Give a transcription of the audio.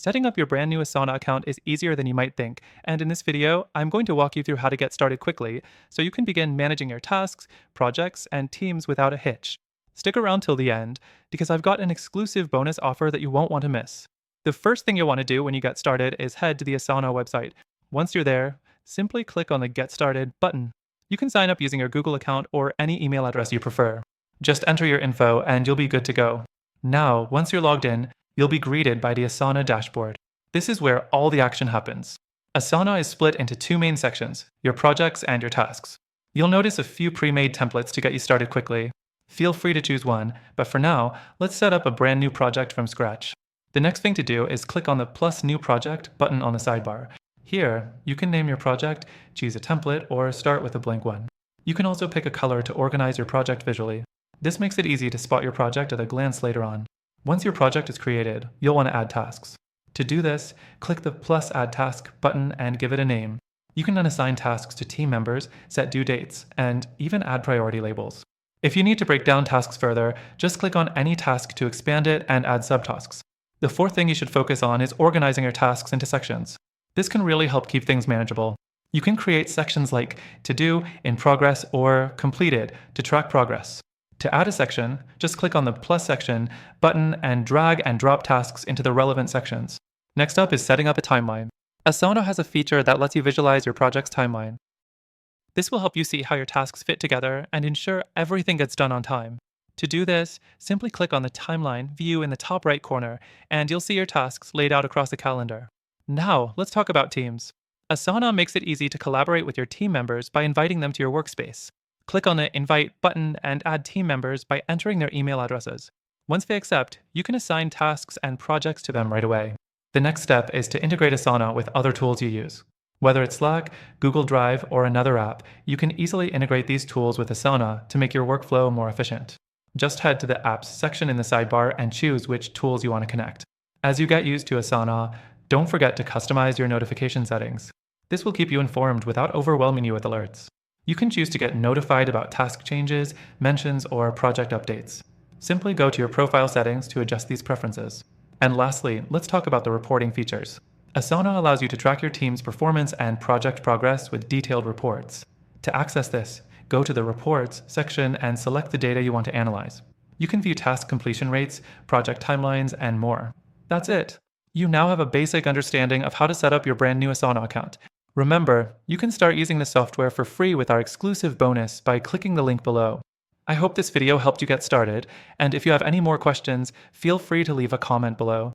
Setting up your brand new Asana account is easier than you might think, and in this video, I'm going to walk you through how to get started quickly so you can begin managing your tasks, projects, and teams without a hitch. Stick around till the end, because I've got an exclusive bonus offer that you won't want to miss. The first thing you'll want to do when you get started is head to the Asana website. Once you're there, simply click on the Get Started button. You can sign up using your Google account or any email address you prefer. Just enter your info and you'll be good to go. Now, once you're logged in, you'll be greeted by the Asana dashboard. This is where all the action happens. Asana is split into two main sections, your projects and your tasks. You'll notice a few pre-made templates to get you started quickly. Feel free to choose one, but for now, let's set up a brand new project from scratch. The next thing to do is click on the Plus New Project button on the sidebar. Here, you can name your project, choose a template, or start with a blank one. You can also pick a color to organize your project visually. This makes it easy to spot your project at a glance later on. Once your project is created, you'll want to add tasks. To do this, click the plus Add Task button and give it a name. You can then assign tasks to team members, set due dates, and even add priority labels. If you need to break down tasks further, just click on any task to expand it and add subtasks. The fourth thing you should focus on is organizing your tasks into sections. This can really help keep things manageable. You can create sections like To Do, In Progress, or Completed to track progress. To add a section, just click on the plus section button and drag and drop tasks into the relevant sections. Next up is setting up a timeline. Asana has a feature that lets you visualize your project's timeline. This will help you see how your tasks fit together and ensure everything gets done on time. To do this, simply click on the timeline view in the top right corner, and you'll see your tasks laid out across the calendar. Now, let's talk about teams. Asana makes it easy to collaborate with your team members by inviting them to your workspace. Click on the Invite button and add team members by entering their email addresses. Once they accept, you can assign tasks and projects to them right away. The next step is to integrate Asana with other tools you use. Whether it's Slack, Google Drive, or another app, you can easily integrate these tools with Asana to make your workflow more efficient. Just head to the Apps section in the sidebar and choose which tools you want to connect. As you get used to Asana, don't forget to customize your notification settings. This will keep you informed without overwhelming you with alerts. You can choose to get notified about task changes, mentions, or project updates. Simply go to your profile settings to adjust these preferences. And lastly, let's talk about the reporting features. Asana allows you to track your team's performance and project progress with detailed reports. To access this, go to the Reports section and select the data you want to analyze. You can view task completion rates, project timelines, and more. That's it. You now have a basic understanding of how to set up your brand new Asana account. Remember, you can start using the software for free with our exclusive bonus by clicking the link below. I hope this video helped you get started, and if you have any more questions, feel free to leave a comment below.